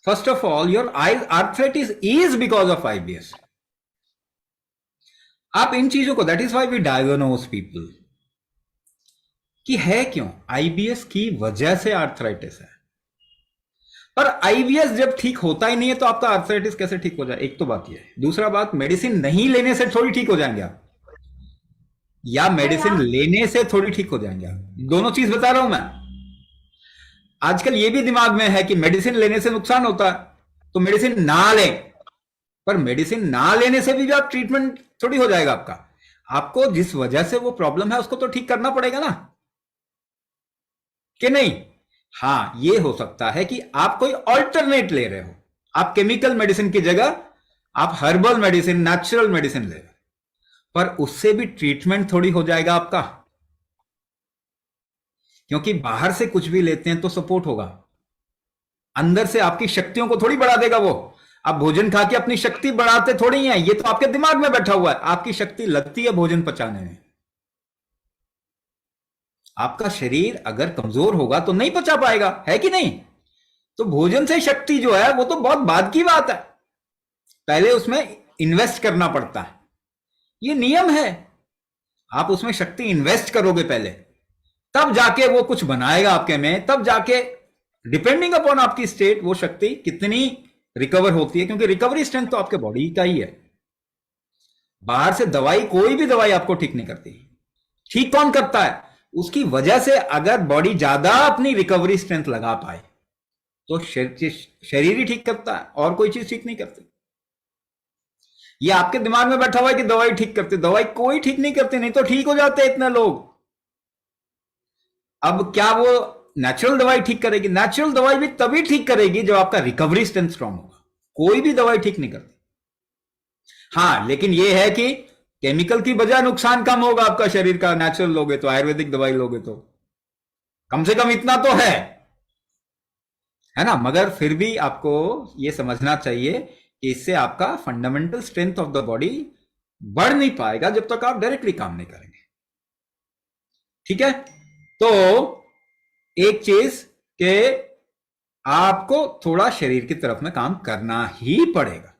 First of all your I arthritis is because of IBS. आप इन चीजों को, that is why we diagnose people कि है क्यों आईबीएस की वजह से आर्थराइटिस है। पर आईबीएस जब ठीक होता ही नहीं है तो आपका आर्थराइटिस कैसे ठीक हो जाए? एक तो बात यह है। दूसरा बात, मेडिसिन नहीं लेने से थोड़ी ठीक हो जाएंगे आप, या नहीं मेडिसिन आप। लेने से थोड़ी ठीक हो जाएंगे आप। दोनों चीज बता रहा हूं मैं। आजकल ये भी दिमाग में है कि मेडिसिन लेने से नुकसान होता है तो मेडिसिन ना लें, पर मेडिसिन ना लेने से भी आप ट्रीटमेंट थोड़ी हो जाएगा आपका। आपको जिस वजह से वो प्रॉब्लम है उसको तो ठीक करना पड़ेगा ना, कि नहीं? हां, ये हो सकता है कि आप कोई ऑल्टरनेट ले रहे हो, आप केमिकल मेडिसिन की जगह आप हर्बल मेडिसिन, नेचुरल मेडिसिन ले रहे हो, पर उससे भी ट्रीटमेंट थोड़ी हो जाएगा आपका। क्योंकि बाहर से कुछ भी लेते हैं तो सपोर्ट होगा, अंदर से आपकी शक्तियों को थोड़ी बढ़ा देगा वो। आप भोजन खा के अपनी शक्ति बढ़ाते थोड़ी हैं, ये तो आपके दिमाग में बैठा हुआ है। आपकी शक्ति लगती है भोजन पचाने में। आपका शरीर अगर कमजोर होगा तो नहीं पचा पाएगा, है कि नहीं? तो भोजन से शक्ति जो है वो तो बहुत बाद की बात है, पहले उसमें इन्वेस्ट करना पड़ता है। ये नियम है, आप उसमें शक्ति इन्वेस्ट करोगे पहले, तब जाके वो कुछ बनाएगा आपके में, तब जाके डिपेंडिंग अपॉन आपकी स्टेट वो शक्ति कितनी रिकवर होती है। क्योंकि रिकवरी स्ट्रेंथ तो आपके बॉडी का ही है। बाहर से दवाई, कोई भी दवाई आपको ठीक नहीं करती। ठीक कौन करता है? उसकी वजह से अगर बॉडी ज्यादा अपनी रिकवरी स्ट्रेंथ लगा पाए तो शरीर ही ठीक करता है, और कोई चीज ठीक नहीं करती। ये आपके दिमाग में बैठा हुआ है कि दवाई ठीक करती, दवाई कोई ठीक नहीं करती, नहीं तो ठीक हो जाते इतने लोग। अब क्या वो नेचुरल दवाई ठीक करेगी? नेचुरल दवाई भी तभी ठीक करेगी जब आपका रिकवरी स्ट्रेंथ स्ट्रांग होगा। कोई भी दवाई ठीक नहीं करती। हाँ, लेकिन ये है कि केमिकल की वजह नुकसान कम होगा आपका शरीर का, नेचुरल लोगे तो, आयुर्वेदिक दवाई लोगे तो, कम से कम इतना तो है ना? मगर फिर भी आपको ये समझना चाहिए कि इससे आपका fundamental strength of the body बढ़ नहीं पाएगा जब तक आप डायरेक्टली काम नहीं करेंगे। ठीक है? तो एक चीज के आपको थोड़ा शरीर की तरफ में काम करना ही पड़ेगा।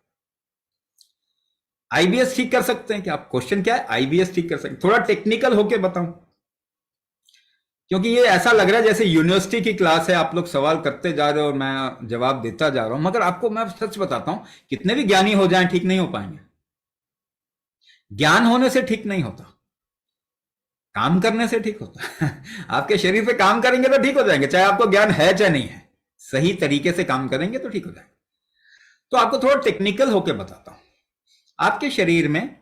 आईबीएस ठीक कर सकते हैं क्या आप? क्वेश्चन क्या है? आईबीएस ठीक कर सकते हैं? थोड़ा टेक्निकल होके बताऊं, क्योंकि ये ऐसा लग रहा है जैसे यूनिवर्सिटी की क्लास है, आप लोग सवाल करते जा रहे हो और मैं जवाब देता जा रहा हूं। मगर आपको मैं सच बताता हूं, कितने भी ज्ञानी हो जाएं ठीक नहीं हो पाएंगे। ज्ञान होने से ठीक नहीं होता, काम करने से ठीक होता है। आपके शरीर पे काम करेंगे तो ठीक हो जाएंगे, चाहे आपको ज्ञान है चाहे नहीं है। सही तरीके से काम करेंगे तो ठीक हो जाएगा। तो आपको थोड़ा टेक्निकल होके बताता हूं। आपके शरीर में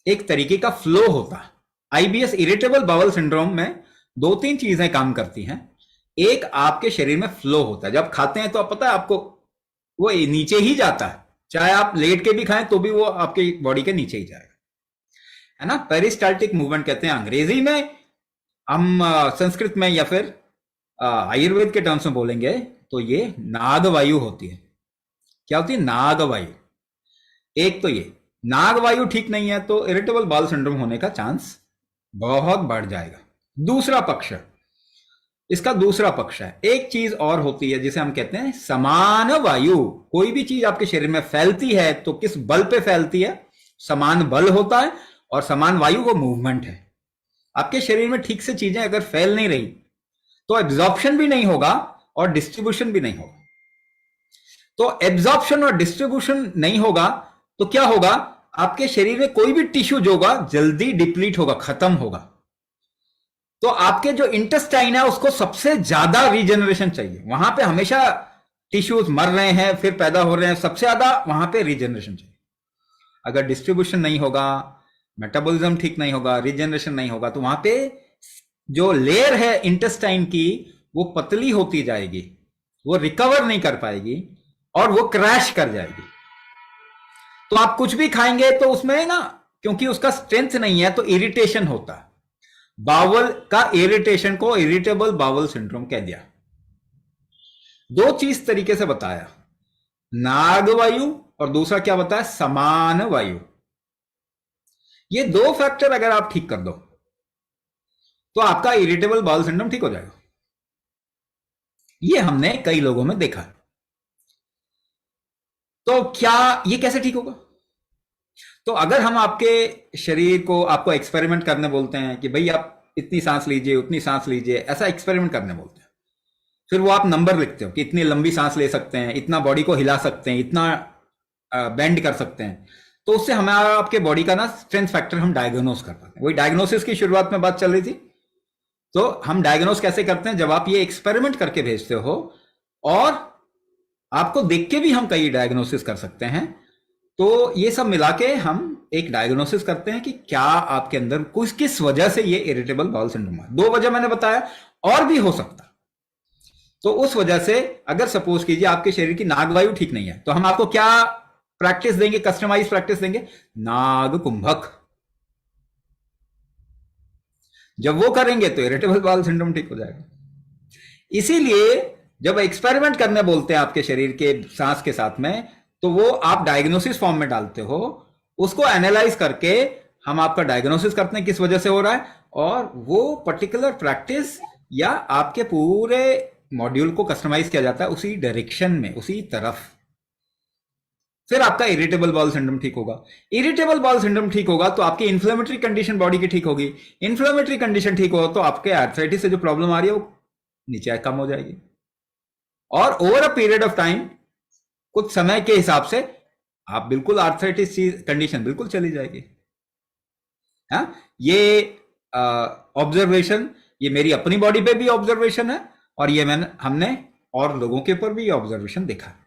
एक तरीके का फ्लो होता है। आईबीएस, इरिटेबल बाउल सिंड्रोम में दो तीन चीजें काम करती हैं। एक, आपके शरीर में फ्लो होता है। जब खाते हैं तो आप, पता है आपको, वो नीचे ही जाता है। चाहे आप लेट के भी खाएं तो भी वो आपके बॉडी के नीचे ही जाएगा, है ना? पेरिस्टाल्टिक मूवमेंट कहते हैं अंग्रेजी में। हम संस्कृत में या फिर आयुर्वेद के टर्म्स में बोलेंगे तो ये नाग वायु होती है। क्या होती है? नाग वायु। एक तो ये नाग वायु ठीक नहीं है तो इरिटेबल बाउल सिंड्रोम होने का चांस बहुत बढ़ जाएगा। दूसरा पक्ष, इसका दूसरा पक्ष है, एक चीज और होती है जिसे हम कहते हैं समान वायु। कोई भी चीज आपके शरीर में फैलती है तो किस बल पे फैलती है? समान बल होता है, और समान वायु वो मूवमेंट है। आपके शरीर में ठीक से चीजें अगर फैल नहीं रही तो एब्जॉर्प्शन भी नहीं होगा और डिस्ट्रीब्यूशन भी नहीं होगा। तो एब्जॉर्प्शन और डिस्ट्रीब्यूशन नहीं होगा तो क्या होगा? आपके शरीर में कोई भी टिश्यू जो होगा जल्दी डिप्लीट होगा, खत्म होगा। तो आपके जो इंटेस्टाइन है उसको सबसे ज्यादा रीजनरेशन चाहिए। वहां पे हमेशा टिश्यूज मर रहे हैं फिर पैदा हो रहे हैं, सबसे ज्यादा वहां पे रीजनरेशन चाहिए। अगर डिस्ट्रीब्यूशन नहीं होगा, मेटाबॉलिज्म ठीक नहीं होगा, रीजनरेशन नहीं होगा, तो वहां पे जो लेयर है इंटेस्टाइन की वो पतली होती जाएगी, वो रिकवर नहीं कर पाएगी और वो क्रैश कर जाएगी। तो आप कुछ भी खाएंगे तो उसमें ना, क्योंकि उसका स्ट्रेंथ नहीं है तो इरिटेशन होता है। बावल का इरिटेशन को इरिटेबल बावल सिंड्रोम कह दिया। दो चीज तरीके से बताया, नाग वायु और दूसरा क्या बताया? समान वायु। ये दो फैक्टर अगर आप ठीक कर दो तो आपका इरिटेबल बाउल सिंड्रोम ठीक हो जाएगा। ये हमने कई लोगों में देखा। तो क्या ये कैसे ठीक होगा? तो अगर हम आपके शरीर को आपको एक्सपेरिमेंट करने बोलते हैं कि भाई आप इतनी सांस लीजिए उतनी सांस लीजिए, ऐसा एक्सपेरिमेंट करने बोलते हैं, फिर वो आप नंबर लिखते हो कि इतनी लंबी सांस ले सकते हैं, इतना बॉडी को हिला सकते हैं, इतना बेंड कर सकते हैं, तो उससे हमारा आपके बॉडी का ना स्ट्रेंथ फैक्टर हम डायग्नोस कर पाते हैं। वही डायग्नोसिस की शुरुआत में बात चल रही थी। तो हम डायग्नोस कैसे करते हैं? जब आप ये एक्सपेरिमेंट करके भेजते हो, और आपको देख के भी हम कई डायग्नोसिस कर सकते हैं। तो ये सब मिला के हम एक डायग्नोसिस करते हैं कि क्या आपके अंदर कुछ किस वजह से ये इरिटेबल बाउल सिंड्रोम है। 2 वजह मैंने बताया, और भी हो सकता। तो उस वजह से अगर सपोज कीजिए आपके शरीर की नागवायु ठीक नहीं है, तो हम आपको क्या प्रैक्टिस देंगे? कस्टमाइज प्रैक्टिस देंगे, नाग कुंभक। जब वो करेंगे तो इरिटेबल बाउल सिंड्रोम ठीक हो जाएगा। इसीलिए जब एक्सपेरिमेंट करने बोलते हैं आपके शरीर के सांस के साथ में, तो वो आप डायग्नोसिस फॉर्म में डालते हो, उसको एनालाइज करके हम आपका डायग्नोसिस करते हैं किस वजह से हो रहा है, और वो पर्टिकुलर प्रैक्टिस या आपके पूरे मॉड्यूल को कस्टमाइज किया जाता है उसी डायरेक्शन में, उसी तरफ। फिर आपका इरिटेबल बाउल सिंड्रोम ठीक होगा। इरिटेबल बाउल सिंड्रोम ठीक होगा तो आपकी इन्फ्लेमेटरी कंडीशन बॉडी की ठीक होगी। इन्फ्लेमेटरी कंडीशन ठीक होगा तो आपके आर्थराइटिस से जो प्रॉब्लम आ रही है वो नीचे कम हो जाएगी, और over a period of time, कुछ समय के हिसाब से, आप बिल्कुल आर्थराइटिस कंडीशन बिल्कुल चली जाएगी। हाँ, ये ऑब्जर्वेशन, ये मेरी अपनी बॉडी पे भी ऑब्जर्वेशन है, और ये हमने और लोगों के ऊपर भी ये ऑब्जर्वेशन देखा है।